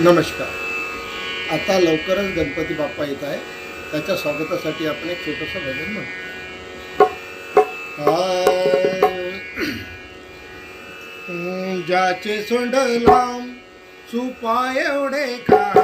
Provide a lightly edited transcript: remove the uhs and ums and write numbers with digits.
नमस्कार. आता लवकरच गणपती बाप्पा येत आहे. त्याच्या स्वागतासाठी आपण एक छोटंसं भजन म्हणतो. ज्याचे सोंड लांब सुपा एवढे का